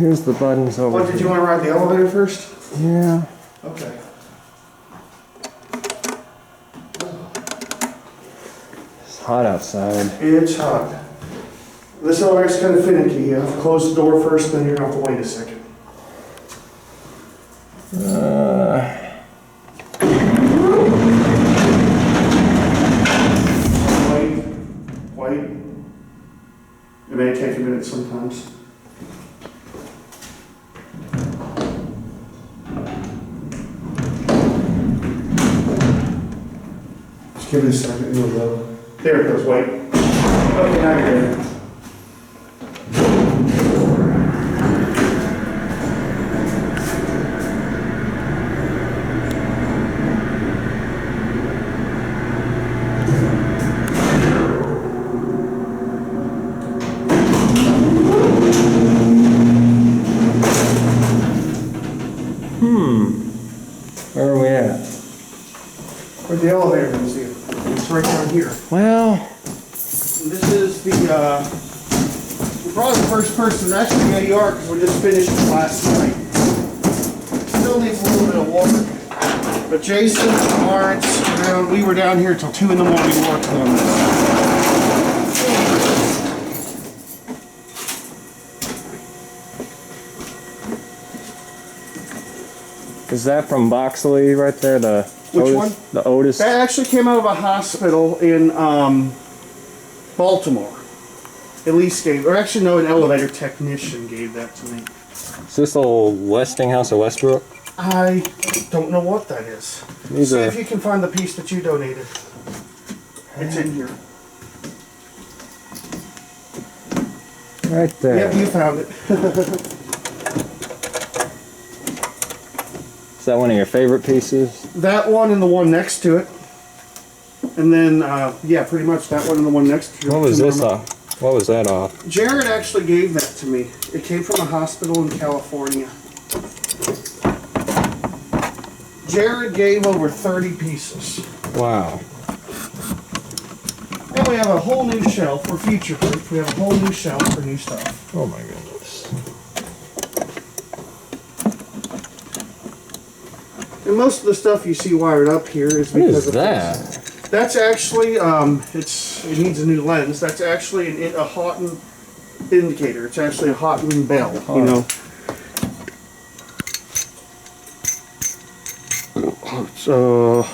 Here's the buttons over What, did you want to ride the elevator first? Yeah. Okay. It's hot outside. It's hot. This elevator's kind of finicky. You have to close the door first, then you're going to have to wait a second. Wait. It may take a minute sometimes. Just give it a second. It'll go. There it goes. Wait. Okay, now you're there. Where are we at? Where's the elevator museum? It's right down here. Well, This is the, we're probably the first person, actually, yeah, you are, because we just finished it last night. Still needs a little bit of water. But Jason, Lawrence, we were down here till 2 in the morning working on this. is that from Boxley right there? The Which Otis, one? The Otis. That actually came out of a hospital in Baltimore. At least gave, or actually no, an elevator technician gave that to me. Is this old Westinghouse or Westbrook? I don't know what that is. See if you can find the piece that you donated. It's in here. Right there. Yep, you found it. Is that one of your favorite pieces? That one and the one next to it. And then, yeah, pretty much that one and the one next to it. What was this off? What was that off? Jared actually gave that to me. It came from a hospital in California. Jared gave over 30 pieces. Wow. And we have a whole new shelf. We're future proof. We have a whole new shelf for new stuff. Oh my goodness. And most of the stuff you see wired up here is What because is of that? this. That's actually, it needs a new lens. That's actually a Houghton indicator. It's actually a Houghton bell, you know. So,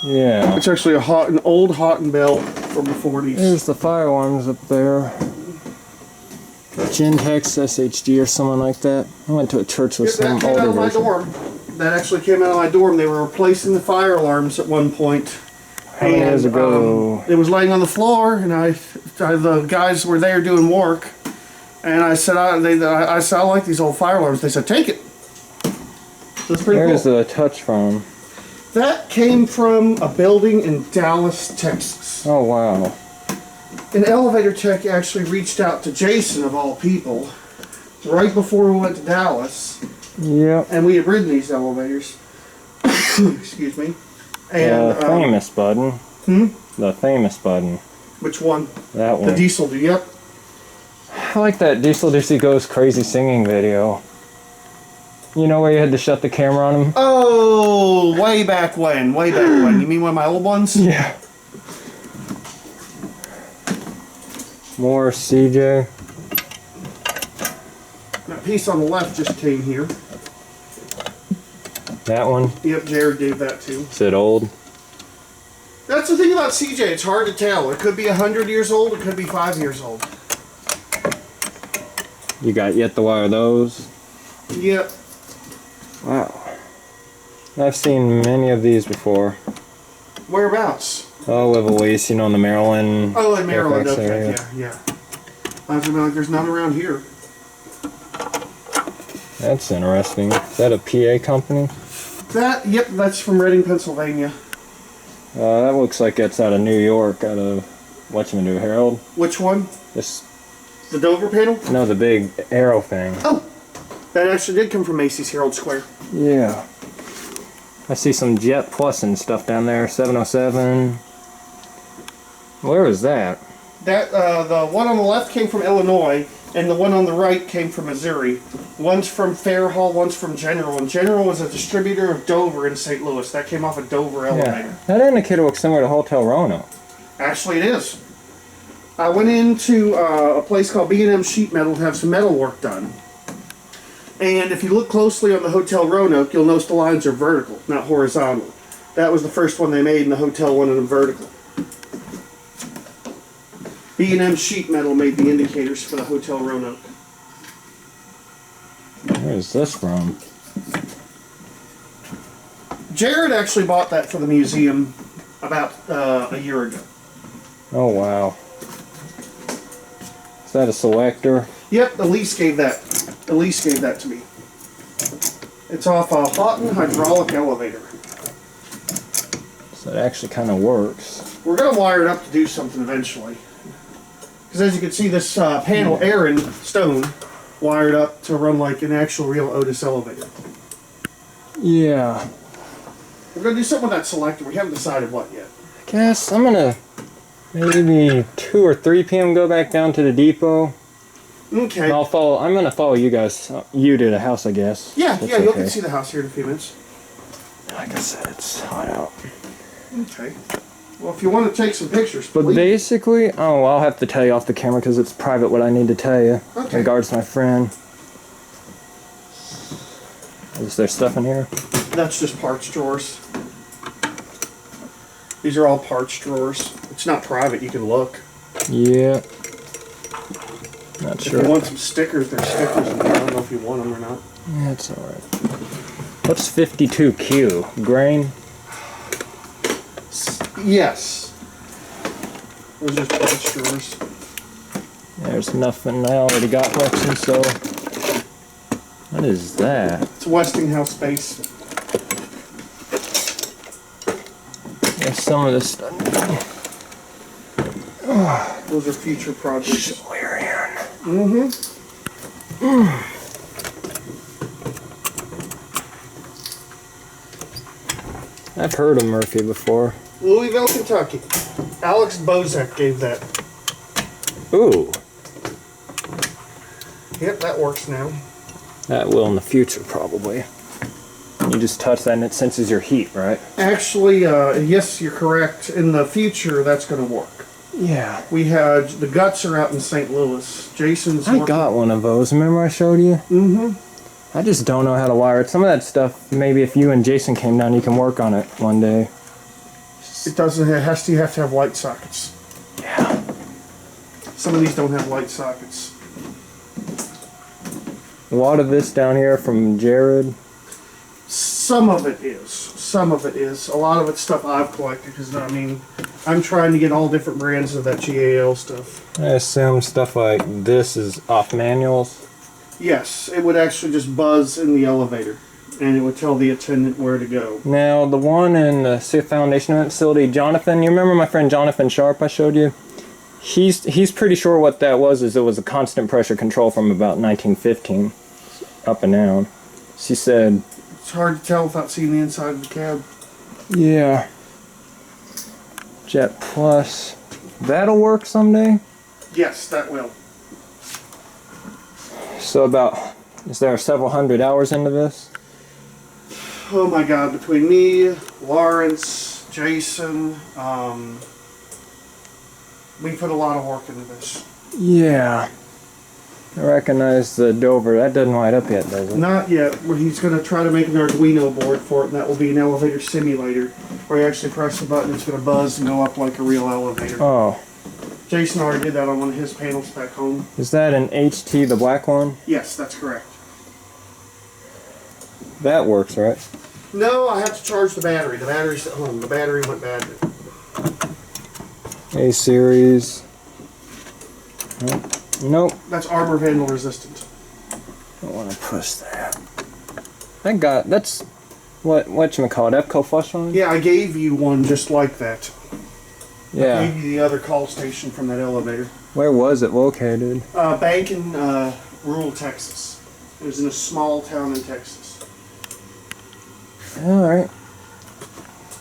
Yeah. it's actually an old Houghton bell from the 40s. There's the fire alarms up there. Gentex SHD or something like that. I went to a church with some That came out older of my version. dorm. That actually came out of my dorm. They were replacing the fire alarms at one point. How many years ago? It was laying on the floor, and the guys were there doing work, and I said, I said, I like these old fire alarms. They said, take it. That's pretty Where is cool. the touch from? That came from a building in Dallas, Texas. Oh wow. An elevator tech actually reached out to Jason, of all people, right before we went to Dallas. Yep. And we had ridden these elevators. Excuse me. And The famous button. The famous button. Which one? That one. The Diesel Ducy. Yep. I like that DieselDucy Goes Crazy singing video. You know where you had to shut the camera on him? Oh, way back when. Way back when. You mean one of my old ones? Yeah. More CJ. That piece on the left just came here. That one. Yep, Jared gave that too. Is it old? That's the thing about CJ. It's hard to tell. It could be 100 years old. It could be 5 years old. You got yet to wire those? Yep. Wow. I've seen many of these before. Whereabouts? Oh, Level East, you know, in the Maryland. Oh, in Maryland. Fairfax Okay. area. Yeah. I was gonna be like, there's none around here. That's interesting. Is that a PA company? Yep, that's from Reading, Pennsylvania. That looks like it's out of New York, out of whatchamajig, Herald. Which one? This, The Dover panel? no, the big arrow thing. Oh, that actually did come from Macy's Herald Square. Yeah. I see some Jet Plus and stuff down there. 707. Where is that? That the one on the left came from Illinois, and the one on the right came from Missouri. One's from Fairhall, one's from General, and General is a distributor of Dover in St. Louis. That came off a Dover elevator. Yeah. That indicator looks similar to Hotel Roanoke. Actually, it is. I went into a place called B&M Sheet Metal to have some metal work done. And if you look closely on the Hotel Roanoke, you'll notice the lines are vertical, not horizontal. That was the first one they made, and the hotel wanted them vertical. B&M Sheet Metal made the indicators for the Hotel Roanoke. Where is this from? Jared actually bought that for the museum about a year ago. Oh, wow. Is that a selector? Yep, Elise gave that. Elise gave that to me. It's off a Houghton hydraulic elevator. So it actually kind of works. We're going to wire it up to do something eventually. Because as you can see, this panel, Aaron Stone, wired up to run like an actual real Otis elevator. Yeah. We're going to do something with that selector. We haven't decided what yet. I guess I'm going to maybe 2 or 3 p.m. go back down to the depot. Okay. And I'm going to follow you guys, you to the house, I guess. Yeah, That's yeah, you'll okay. get to see the house here in a few minutes. Like I said, it's hot out. Okay. Well, if you want to take some pictures, But please. basically, I'll have to tell you off the camera because it's private what I need to tell you. Okay. In regards to my friend. Is there stuff in here? That's just parts drawers. These are all parts drawers. It's not private, you can look. Yeah. Not If sure. you want some stickers, there's stickers in there. I don't know if you want them or not. Yeah, it's alright. What's 52Q? Grain? Yes. Those are just parts drawers. There's nothing. I already got Lexington, so. What is that? It's Westinghouse base. There's some of this stuff. Those are future projects. Solarian. I've heard of Murphy before. Louisville, Kentucky. Alex Bozak gave that. Ooh. Yep, that works now. That will in the future, probably. You just touch that and it senses your heat, right? Actually, yes, you're correct. In the future, that's going to work. Yeah. We had, the guts are out in St. Louis. Jason's I got one of those. Remember I showed you? I just don't know how to wire it. Some of that stuff, maybe if you and Jason came down, you can work on it one day. It doesn't, you have to have light sockets. Yeah. Some of these don't have light sockets. A lot of this down here from Jared. Some of it is. Some of it is. A lot of it's stuff I've collected because, I mean, I'm trying to get all different brands of that GAL stuff. I assume stuff like this is off manuals. Yes, it would actually just buzz in the elevator and it would tell the attendant where to go. Now, the one in the foundation facility, Jonathan, you remember my friend Jonathan Sharp I showed you? He's pretty sure what that was is it was a constant pressure control from about 1915 up and down. She said, It's hard to tell without seeing the inside of the cab. yeah. Jet Plus. That'll work someday? Yes, that will. So is there several hundred hours into this? Oh my God, between me, Lawrence, Jason, we put a lot of work into this. Yeah. I recognize the Dover. That doesn't light up yet, does it? Not yet. Well, he's going to try to make an Arduino board for it, and that will be an elevator simulator, where you actually press the button, it's going to buzz and go up like a real elevator. Oh. Jason already did that on one of his panels back home. Is that an HT, the black one? Yes, that's correct. That works, right? No, I have to charge the battery. The battery's at home. The battery went bad. A-series. Nope. That's armor vandal resistant. Don't want to push that. That's whatchamacallit, EPCO flush line? Yeah, I gave you one just like that. I Yeah. gave you the other call station from that elevator. Where was it located? Bank in rural Texas. It was in a small town in Texas. Alright.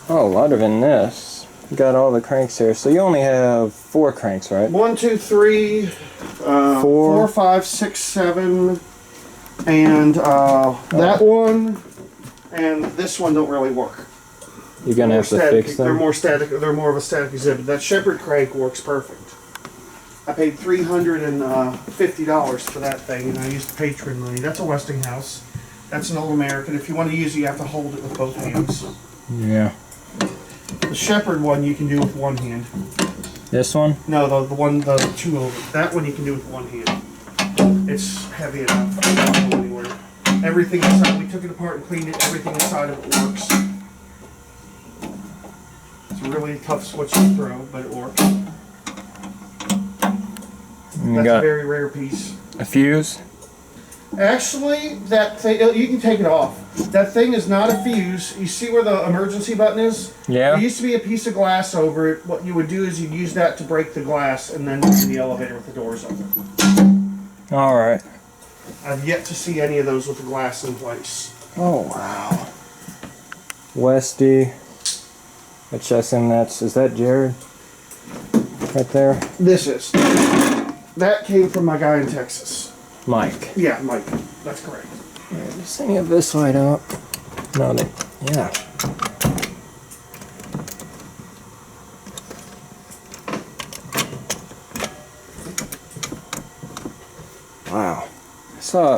Oh, a lot of in this. Got all the cranks here. So you only have 4 cranks, right? 1, 2, 3, 4, 5, 6, 7, and that one and this one don't really work. You're gonna have to fix them. They're more static. They're more of a static exhibit. That Shepherd crank works perfect. I paid $350 for that thing, and I used patron money. That's a Westinghouse. That's an old American. If you want to use it, you have to hold it with both hands. Yeah. The Shepherd one you can do with one hand. This one? No, the 2 over. That one you can do with one hand. It's heavy enough. It won't go anywhere. Everything inside, we took it apart and cleaned it. Everything inside of it works. It's a really tough switch to throw, but it works. That's a very rare piece. A fuse? Actually, that thing, you can take it off. That thing is not a fuse. You see where the emergency button is? Yeah. There used to be a piece of glass over it. What you would do is you'd use that to break the glass and then use the elevator with the doors open. Alright. I've yet to see any of those with the glass in place. Oh, wow. Westy. Is that Jared? Right there? This is. That came from my guy in Texas. Mike. Yeah, Mike. That's correct. Yeah, does any of this light up? No, yeah. Wow.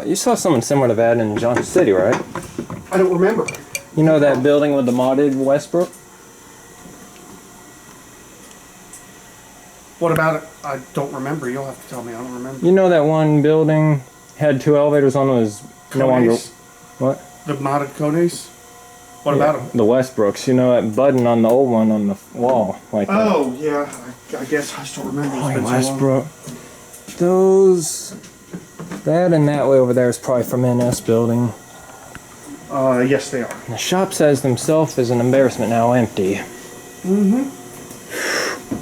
You saw something similar to that in Johnson City, right? I don't remember. You know that building with the modded Westbrook? What about it? I don't remember. You'll have to tell me. I don't remember. You know that one building had 2 elevators on it was no longer... What? The modded Cones? What about them? The Westbrooks. You know that button on the old one on the wall? Like oh, yeah. I guess I still remember. It's been Westbrook. Those... That and that way over there is probably from NS building. Yes, they are. The shop says themselves is an embarrassment now empty. Mm-hmm.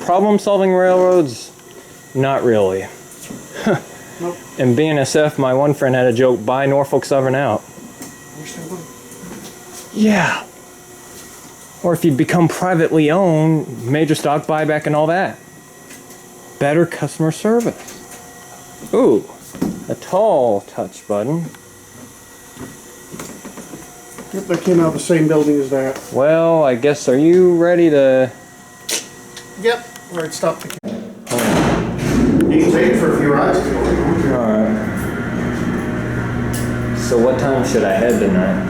Problem-solving railroads? Not really. Nope. In BNSF, my one friend had a joke, buy Norfolk Southern out. Yeah. Or if you become privately owned, major stock buyback and all that. Better customer service. Ooh, a tall touch button. Yep, that came out of the same building as that. Well, I guess, are you ready to... Yep, right, stop the camera. You can take it for a few rides if you want. Alright. So what time should I head tonight?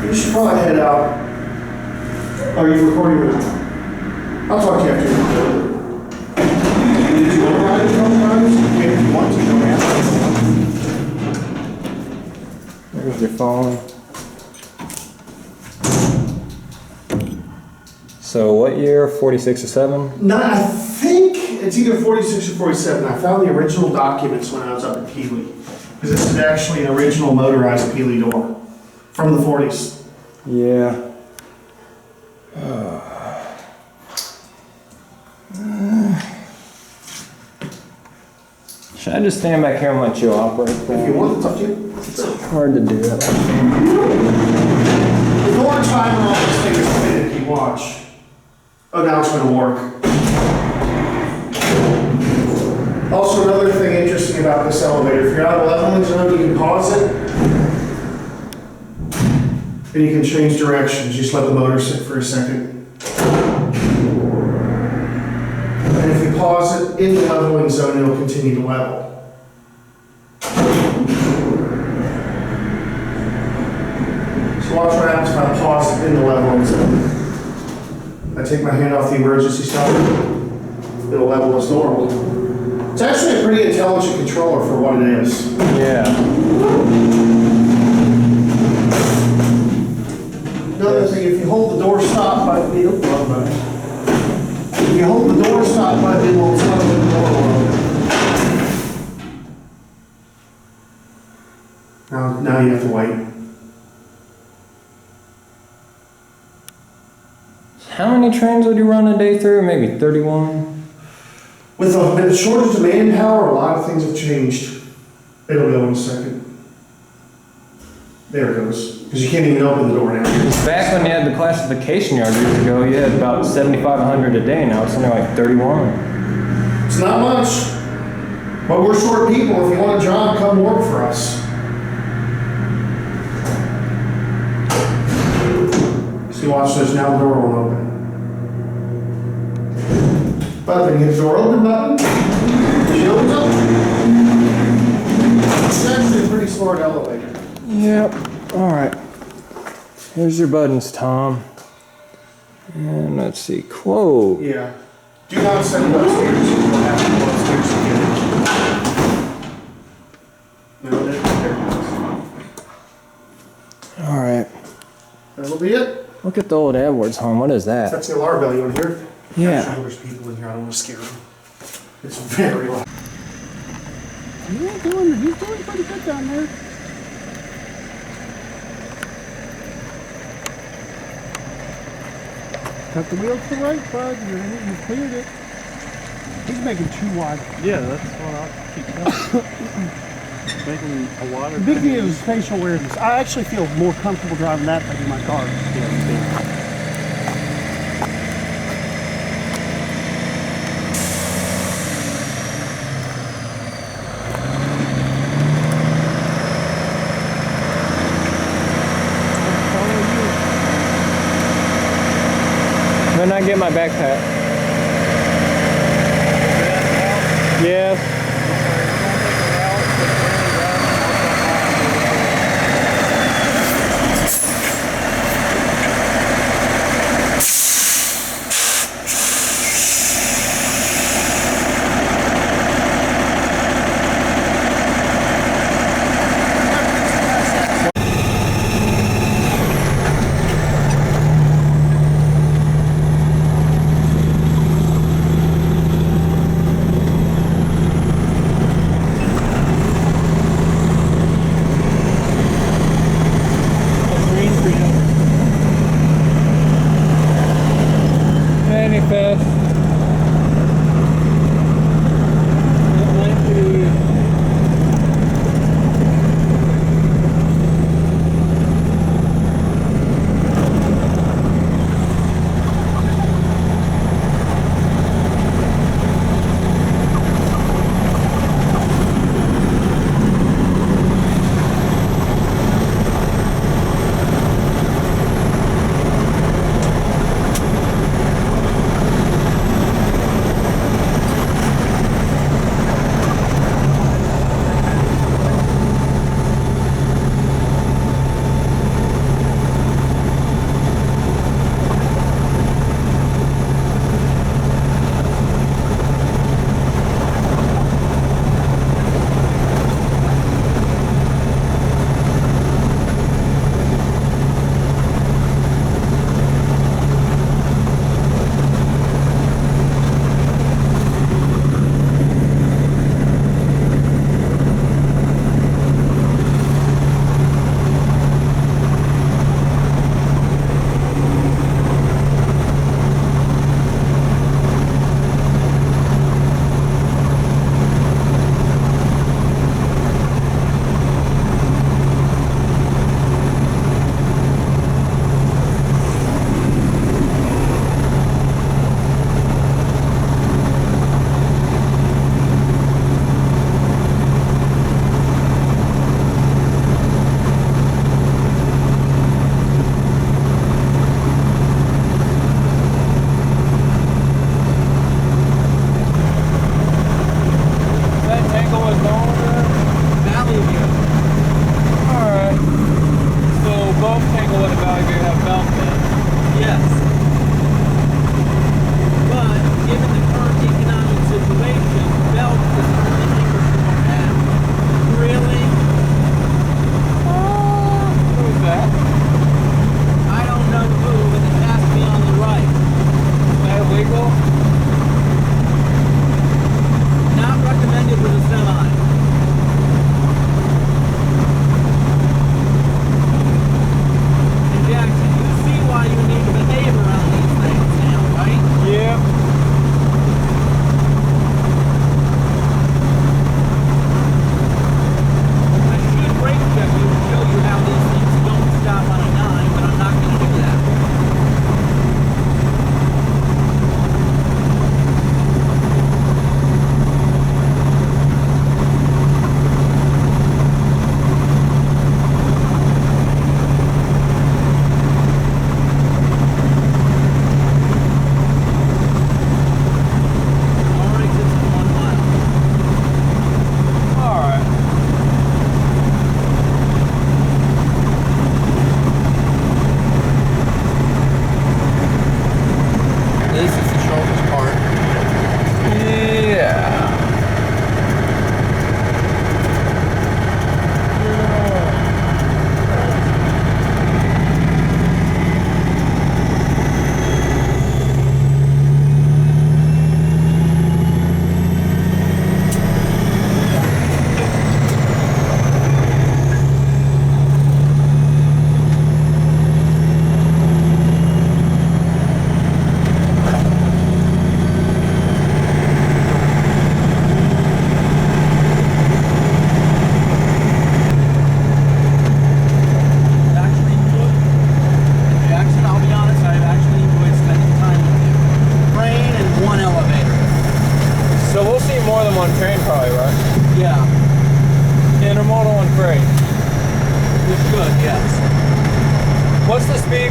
You should probably head out. Are you recording now? I'll talk to you after you're recording. Did you want to ride a couple times? If you want to, don't ask. There's your phone. So what year? 46 or 7? No, I think it's either 46 or 47. I found the original documents when I was up at Keeley. Because this is actually an original motorized Keeley door from the 40s. Yeah. Should I just stand back here and let you operate that? If you want, it's up to you. It's hard to do that. The door timer on this thing is finicky. Watch. Oh, now it's going to work. Also, another thing interesting about this elevator, if you're out of leveling zone, you can pause it. And you can change directions. Just let the motor sit for a second. And if you pause it in the leveling zone, it'll continue to level. So watch what happens if I pause it in the leveling zone. I take my hand off the emergency stop, it'll level as normal. It's actually a pretty intelligent controller for what it is. Yeah. Another thing, if you hold the door stop button, if you hold the door stop button, it will stop the door open. Now you have to wait. How many trains would you run a day through? Maybe 31? With a shortage of manpower, a lot of things have changed. It'll go in a second. There it goes. Because you can't even open the door now. Back when you had the classification yard years ago, you had about 7,500 a day. Now it's only like 31. It's not much. But we're short people. If you want a job, come work for us. See, watch this. Now the door won't open. But then you hit the door open button. She opens up. It's actually a pretty smart elevator. Yep. All right. Here's your buttons, Tom. And let's see. Quote. Yeah. Do not send it upstairs. You don't have to go upstairs to get it. No, there it goes. All right. That'll be it. Look at the old AdWords home. What is that? That's the alarm bell. You want to hear it? Yeah. Actually, there's people in here. I don't want to scare them. It's very loud. He's doing pretty good down there. Cut the wheel to the right, bud. You cleared it. He's making too wide. Yeah, that's what I'll keep telling. Making a water. The big deal is spatial awareness. I actually feel more comfortable driving that than in my car. Then I get my backpack. Yes.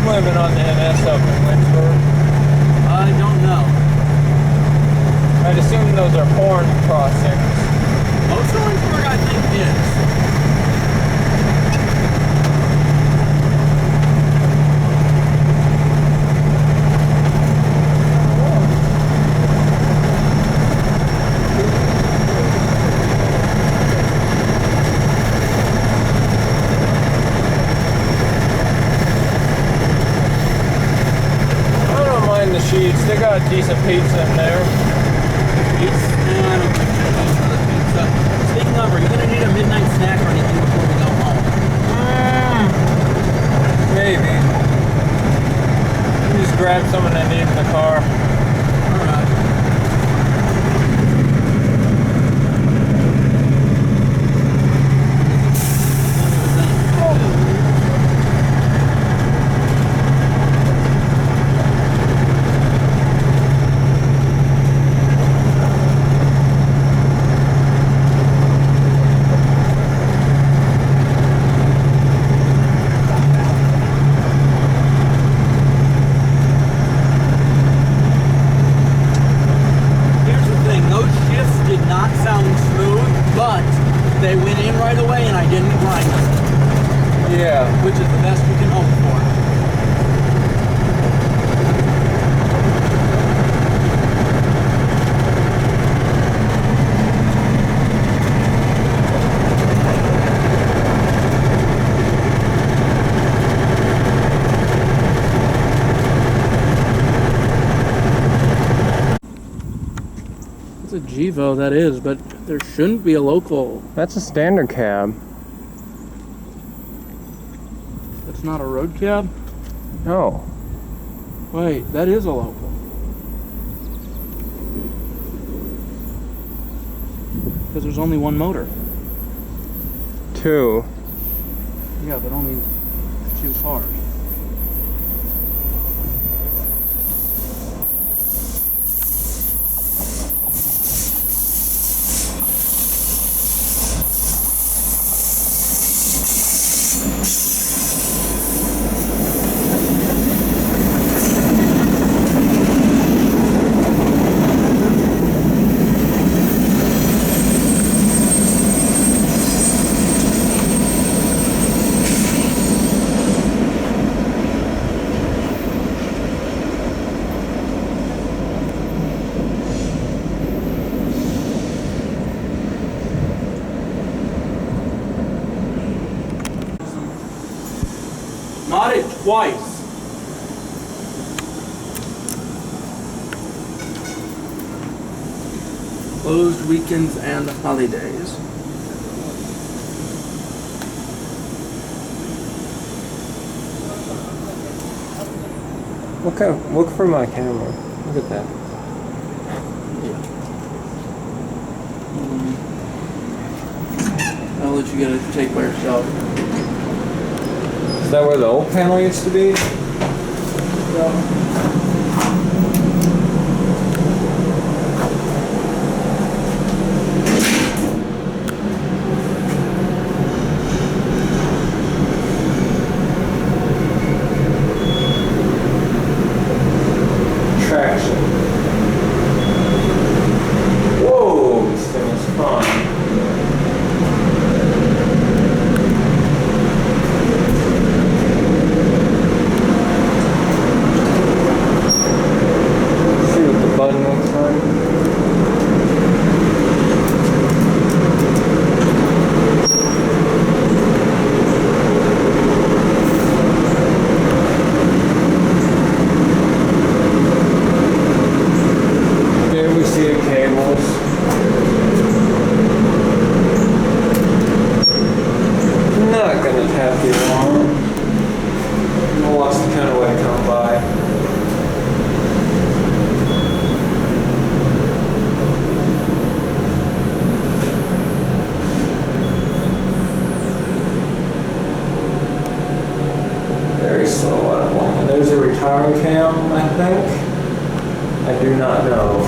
speed limit on the NS up in Lynchburg? I don't know. I'd assume those are porn crossings. Most of Lynchburg, I think, is. Sheets, they got decent pizza in there. Pizza? No, I don't think there's pizza. Speaking of, are you going to need a midnight snack or anything before we go home? Maybe. You just grab something I need in the car. Alright. Which is the best you can hope for. It's a Gevo, that is, but there shouldn't be a local. That's a standard cab. It's not a road cab? No. Wait, that is a local. Because there's only one motor. Two. Yeah, but only 2 cars. Modded twice. Closed weekends and holidays. Look for my camera. Look at that. I'll let you get it to take by yourself. Is that where the old panel used to be? Traction. Whoa, this thing is fun. There's a retiring cam, I think. I do not know.